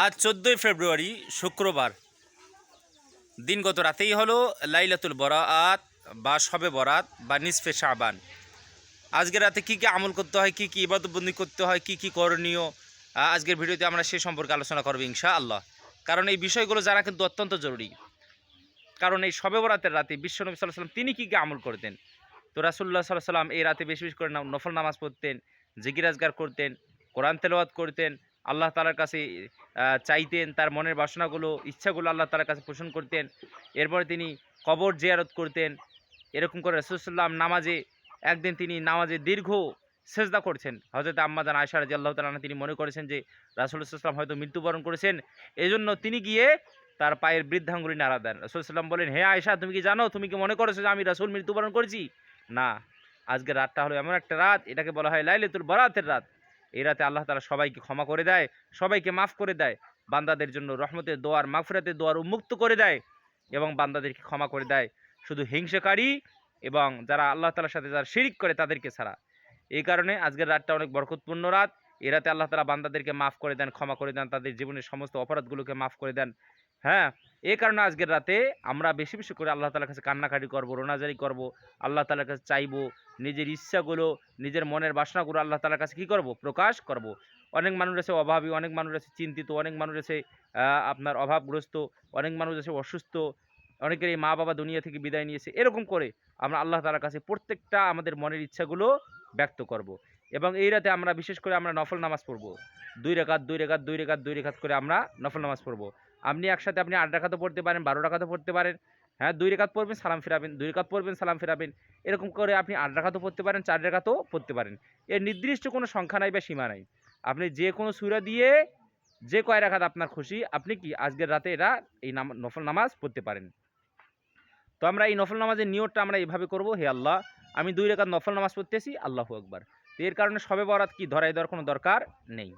আজ 14ই ফেব্রুয়ারি শুক্রবার। দিন গত রাতেই হলো লাইলাতুল বরাআত বা শবে বরাত বা নিসফে শাবান। আজকের রাতে কি কি আমল করতে হয়, কি কি ইবাদতবন্দি করতে হয়, কি কি করণীয়, আজকের ভিডিওতে আমরা সে সম্পর্কে আলোচনা করব ইনশাআল্লাহ। কারণ এই বিষয়গুলো জানা কিন্তু অত্যন্ত জরুরি। কারণ এই শবে বরাতের রাতে বিশ্বনবী সাল্লাল্লাহু আলাইহি ওয়াসাল্লাম তিনি কি কি আমল করতেন। তো রাসূলুল্লাহ সাল্লাল্লাহু আলাইহি ওয়াসাল্লাম এই রাতে বেশি বেশি করে নফল নামাজ পড়তেন, জিকির আজগার করতেন, কোরআন তেলাওয়াত করতেন, আল্লাহ তাআলার কাছে চাইতেন, তার মনের বাসনাগুলো ইচ্ছাগুলো আল্লাহ তাআলার কাছে পোষণ করতেন। এরপরে তিনি কবর জিয়ারত করতেন। এরকম করে রাসূল সাল্লাল্লাহু আলাইহি ওয়াসাল্লাম নামাজে একদিন তিনি নামাজে দীর্ঘ সেজদা করছেন। হযরত আম্মা জান আয়েশা রাদিয়াল্লাহু তাআলা আনহা তিনি মনে করেছেন যে রাসূল সাল্লাল্লাহু আলাইহি ওয়াসাল্লাম হয়তো মৃত্যুবরণ করেছেন। এজন্য তিনি গিয়ে তার পায়ের বৃদ্ধাঙ্গুলি নাড়া দেন। রাসূল সাল্লাল্লাহু আলাইহি ওয়াসাল্লাম বলেন, হে আয়েশা, তুমি কি জানো, তুমি কি মনে করেছো যে আমি রাসূল মৃত্যুবরণ করেছি? না, আজকের রাতটা হলো এমন একটা রাত, এটাকে বলা হয় লাইলাতুল বরাতের রাত। এই রাতে আল্লাহ তাআলা সবাইকে ক্ষমা করে দেয়, সবাইকে মাফ করে দেয়, বান্দাদের জন্য রহমতের দোয়ার মাগফিরাতের দোয়ার উন্মুক্ত করে দেয় এবং বান্দাদেরকে ক্ষমা করে দেয় শুধু হিংসাকারী এবং যারা আল্লাহ তাআলার সাথে যারা শিরিক করে তাদেরকে ছাড়া। এই কারণে আজকের রাতটা অনেক বরকতপূর্ণ রাত। এই রাতে আল্লাহ তাআলা বান্দাদেরকে মাফ করে দেন, ক্ষমা করে দেন, তাদের জীবনের সমস্ত অপরাধগুলোকে মাফ করে দেন। হ্যাঁ, এই কারণে আজকের রাতে আমরা বেশি বেশি করে আল্লাহ তাআলার কাছে কান্নাকাটি করব, রোনাজারি করব, আল্লাহ তাআলার কাছে চাইবো, নিজের ইচ্ছাগুলো, নিজের মনের বাসনাগুলো আল্লাহ তাআলার কাছে কী করব? প্রকাশ করব। অনেক মানুষ আছে অভাবী, অনেক মানুষ আছে চিন্তিত, অনেক মানুষ আছে আপনার অভাবগ্রস্ত, অনেক মানুষ আছে অসুস্থ, অনেকের এই মা-বাবা দুনিয়া থেকে বিদায় নিয়েছে। এরকম করে আমরা আল্লাহ তাআলার কাছে প্রত্যেকটা আমাদের মনের ইচ্ছাগুলো ব্যক্ত করব। এবং এই রাতে আমরা বিশেষ করে আমরা নফল নামাজ পড়ব। ২ রাকাত, ২ রাকাত, ২ রাকাত, ২ রাকাত করে আমরা নফল নামাজ পড়ব। আপনি একসাথে ৮ রাকাতও পড়তে পারেন, ১২ রাকাতও পড়তে পারেন। হ্যাঁ, ২ রাকাত পড়বেন, সালাম ফিরাবেন, ২ রাকাত পড়বেন, সালাম ফিরাবেন। এরকম করে আপনি ৮ রাকাতও পড়তে পারেন, ৪ রাকাতও পড়তে পারেন। এর নির্দিষ্ট কোনো সংখ্যা নাই বা সীমা নাই। আপনি যে কোনো সূরা দিয়ে যে কয় রাকাত আপনার খুশি, আপনি কি আজকের রাতে এই নফল নামাজ পড়তে পারেন। তো আমরা এই নফল নামাজের নিয়তটা আমরা এইভাবে করব, হে আল্লাহ, আমি ২ রাকাত নফল নামাজ পড়তেছি, আল্লাহু আকবার। তো এর কারণে শবে বরাত কি ধরাই দেওয়ার কোনো দরকার নেই।